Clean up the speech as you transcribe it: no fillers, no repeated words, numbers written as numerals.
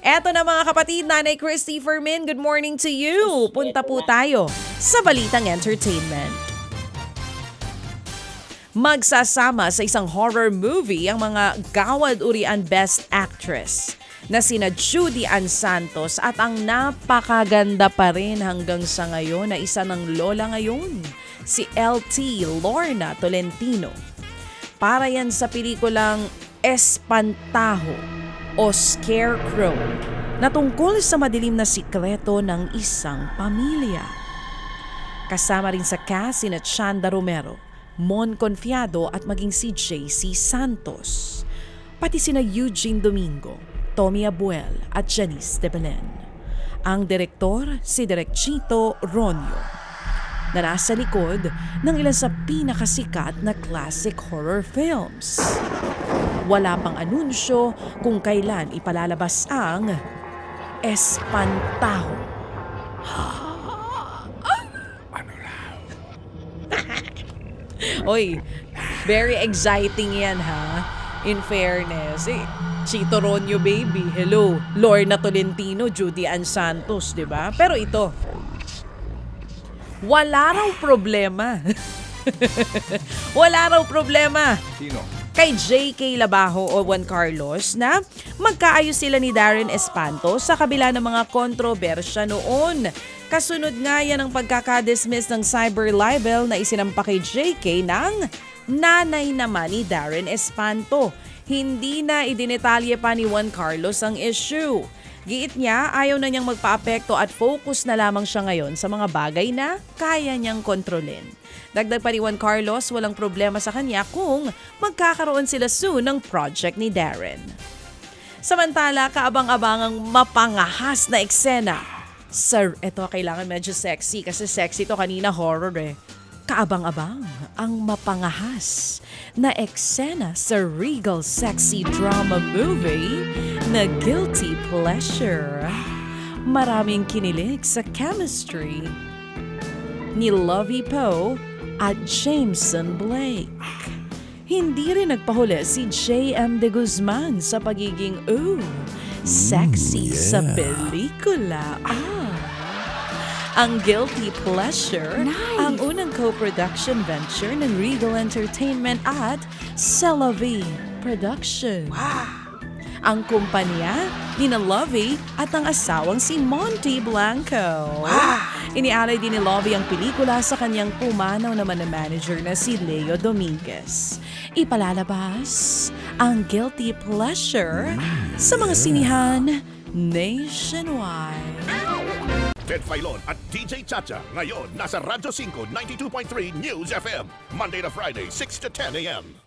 Eto na mga kapatid, Nanay Christy Fermin, good morning to you. Punta po tayo sa Balitang Entertainment. Magsasama sa isang horror movie ang mga gawad-urian Best Actress na sina Judy Ann Santos at ang napakaganda pa rin hanggang sa ngayon na isa ng lola ngayon, si LT Lorna Tolentino. Para yan sa pelikulang Espantajo o Scarecrow na tungkol sa madilim na sikreto ng isang pamilya. Kasama rin sa cast sina Chanda Romero, Mon Confiado at maging si JC Santos. Pati sina Eugene Domingo, Tommy Abuel at Janice de Belen. Ang direktor si Direk Chito Ronyo na nasa likod ng ilan sa pinakasikat na classic horror films. Wala pang anunsyo kung kailan ipalalabas ang Espantajo. Oy, very exciting yan ha. In fairness, Chito Ronyo baby, hello. Lorna Tolentino, Judy Ann Santos, di ba? Pero ito, wala raw problema. Wala raw problema. Sino? Kay J.K. Labajo o Juan Carlos na magkaayos sila ni Darren Espanto sa kabila ng mga kontrobersya noon. Kasunod nga yan ang pagkakadismiss ng cyber libel na isinampa kay J.K. ng nanay naman ni Darren Espanto. Hindi na idinetalye pa ni Juan Carlos ang issue. Giit niya, ayaw na niyang magpa-apekto at focus na lamang siya ngayon sa mga bagay na kaya niyang kontrolin. Dagdag pa ni Juan Carlos, walang problema sa kanya kung magkakaroon sila soon ng project ni Darren. Samantala, kaabang-abangang mapangahas na eksena. Sir, eto kailangan medyo sexy kasi sexy to kanina horror eh. Kaabang-abang ang mapangahas na eksena sa Regal Sexy Drama Movie na Guilty Pleasure. Maraming kinilig sa chemistry ni Lovie Poe at Jameson Blake. Hindi rin nagpahuli si J.M. de Guzman sa pagiging sexy sa pelikula. Ang Guilty Pleasure, ang unang co-production venture ng Regal Entertainment at Celavie Production. Ang kumpanya ni na Lovie at ang asawang si Monty Blanco. Inialay din ni Lovie ang pelikula sa kanyang pumanaw naman na manager na si Leo Dominguez. Ipalalabas ang Guilty Pleasure sa mga sinihan nationwide. Ted Filon at DJ Chacha ngayon nasa Radyo 5 92.3 News FM Monday to Friday 6 to 10 a.m.